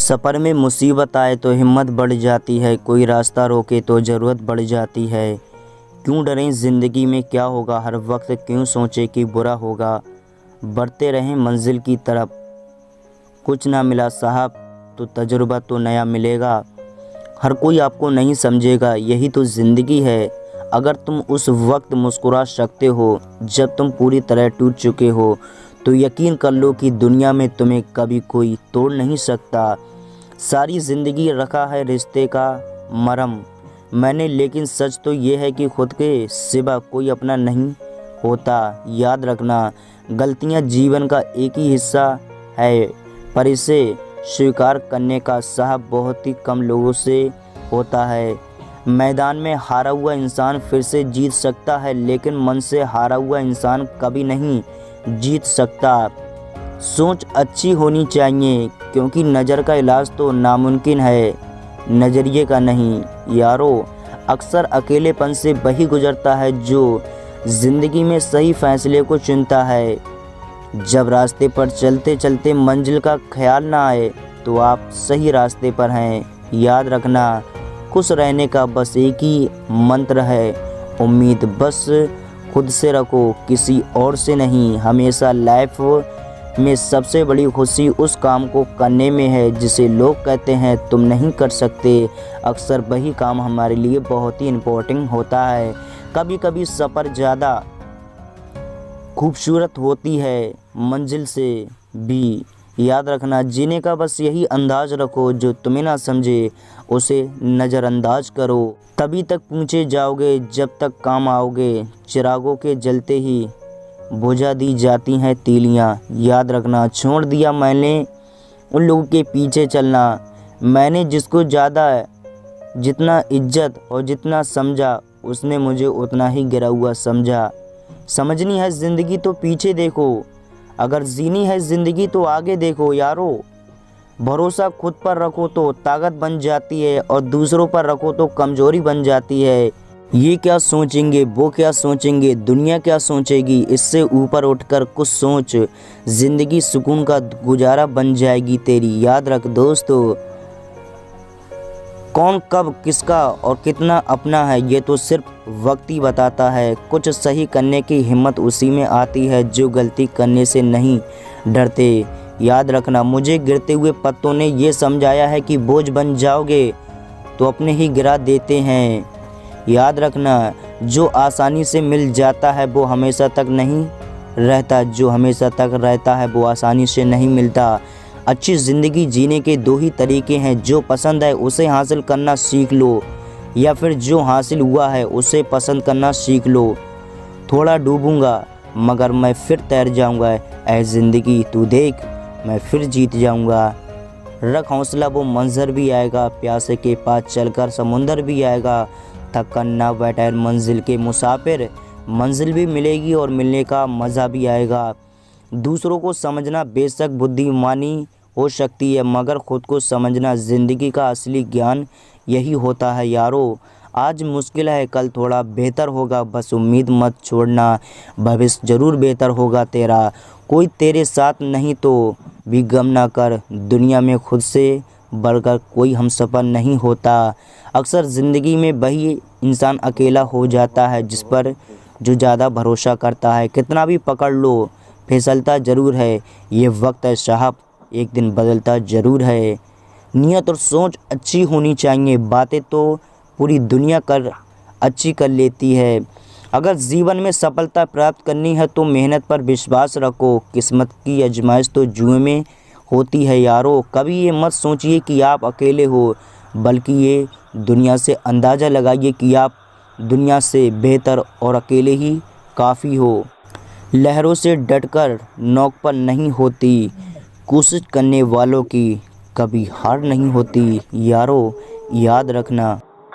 सफ़र में मुसीबत आए तो हिम्मत बढ़ जाती है, कोई रास्ता रोके तो ज़रूरत बढ़ जाती है। क्यों डरें ज़िंदगी में क्या होगा, हर वक्त क्यों सोचें कि बुरा होगा। बढ़ते रहें मंजिल की तरफ, कुछ ना मिला साहब तो तजुर्बा तो नया मिलेगा। हर कोई आपको नहीं समझेगा, यही तो ज़िंदगी है। अगर तुम उस वक्त मुस्कुरा सकते हो जब तुम पूरी तरह टूट चुके हो, तो यकीन कर लो कि दुनिया में तुम्हें कभी कोई तोड़ नहीं सकता। सारी ज़िंदगी रखा है रिश्ते का मरहम मैंने, लेकिन सच तो ये है कि खुद के सिवा कोई अपना नहीं होता। याद रखना, गलतियाँ जीवन का एक ही हिस्सा है, पर इसे स्वीकार करने का साहब बहुत ही कम लोगों से होता है। मैदान में हारा हुआ इंसान फिर से जीत सकता है, लेकिन मन से हारा हुआ इंसान कभी नहीं जीत सकता। सोच अच्छी होनी चाहिए, क्योंकि नज़र का इलाज तो नामुमकिन है, नज़रिए का नहीं। यारो, अक्सर अकेलेपन से वही गुजरता है जो ज़िंदगी में सही फैसले को चुनता है। जब रास्ते पर चलते चलते मंजिल का ख्याल ना आए, तो आप सही रास्ते पर हैं। याद रखना, खुश रहने का बस एक ही मंत्र है, उम्मीद बस खुद से रखो, किसी और से नहीं। हमेशा लाइफ में सबसे बड़ी खुशी उस काम को करने में है जिसे लोग कहते हैं तुम नहीं कर सकते। अक्सर वही काम हमारे लिए बहुत ही इम्पोर्टेंट होता है। कभी कभी सफ़र ज़्यादा खूबसूरत होती है मंजिल से भी। याद रखना, जीने का बस यही अंदाज रखो, जो तुम्हें ना समझे उसे नज़रअंदाज करो। तभी तक पहुँचे जाओगे जब तक काम आओगे। चिरागों के जलते ही बुझा दी जाती हैं तीलियाँ। याद रखना, छोड़ दिया मैंने उन लोगों के पीछे चलना। मैंने जिसको ज़्यादा जितना इज्जत और जितना समझा, उसने मुझे उतना ही गिरा हुआ समझा। समझनी है ज़िंदगी तो पीछे देखो, अगर जीनी है ज़िंदगी तो आगे देखो। यारो, भरोसा खुद पर रखो तो ताकत बन जाती है, और दूसरों पर रखो तो कमज़ोरी बन जाती है। ये क्या सोचेंगे, वो क्या सोचेंगे, दुनिया क्या सोचेगी, इससे ऊपर उठकर कुछ सोच, ज़िंदगी सुकून का गुजारा बन जाएगी तेरी। याद रख दोस्तों, कौन कब किसका और कितना अपना है, ये तो सिर्फ वक्त ही बताता है। कुछ सही करने की हिम्मत उसी में आती है जो गलती करने से नहीं डरते। याद रखना, मुझे गिरते हुए पत्तों ने ये समझाया है कि बोझ बन जाओगे तो अपने ही गिरा देते हैं। याद रखना, जो आसानी से मिल जाता है वो हमेशा तक नहीं रहता, जो हमेशा तक रहता है वो आसानी से नहीं मिलता। अच्छी ज़िंदगी जीने के दो ही तरीके हैं, जो पसंद है उसे हासिल करना सीख लो, या फिर जो हासिल हुआ है उसे पसंद करना सीख लो। थोड़ा डूबूंगा मगर मैं फिर तैर जाऊंगा, ऐ ज़िंदगी तू देख मैं फिर जीत जाऊंगा। रख हौसला, वो मंजर भी आएगा, प्यासे के पास चलकर समुंदर भी आएगा। थकन ना बैठे मंजिल के मुसाफिर, मंजिल भी मिलेगी और मिलने का मज़ा भी आएगा। दूसरों को समझना बेशक बुद्धिमानी हो सकती है, मगर ख़ुद को समझना ज़िंदगी का असली ज्ञान यही होता है। यारो, आज मुश्किल है, कल थोड़ा बेहतर होगा, बस उम्मीद मत छोड़ना, भविष्य ज़रूर बेहतर होगा तेरा। कोई तेरे साथ नहीं तो भी गम ना कर, दुनिया में खुद से बढ़कर कोई हमसफ़र नहीं होता। अक्सर ज़िंदगी में वही इंसान अकेला हो जाता है जिस पर जो ज़्यादा भरोसा करता है। कितना भी पकड़ लो, फिसलता ज़रूर है, ये वक्त है साहब, एक दिन बदलता ज़रूर है। नियत और सोच अच्छी होनी चाहिए, बातें तो पूरी दुनिया अच्छी कर लेती है। अगर जीवन में सफलता प्राप्त करनी है तो मेहनत पर विश्वास रखो, किस्मत की आजमाइश तो जुए में होती है। यारो, कभी ये मत सोचिए कि आप अकेले हो, बल्कि ये दुनिया से अंदाज़ा लगाइए कि आप दुनिया से बेहतर और अकेले ही काफ़ी हो। लहरों से डटकर नोक पर नहीं होती, कोशिश करने वालों की कभी हार नहीं होती। यारो, याद रखना।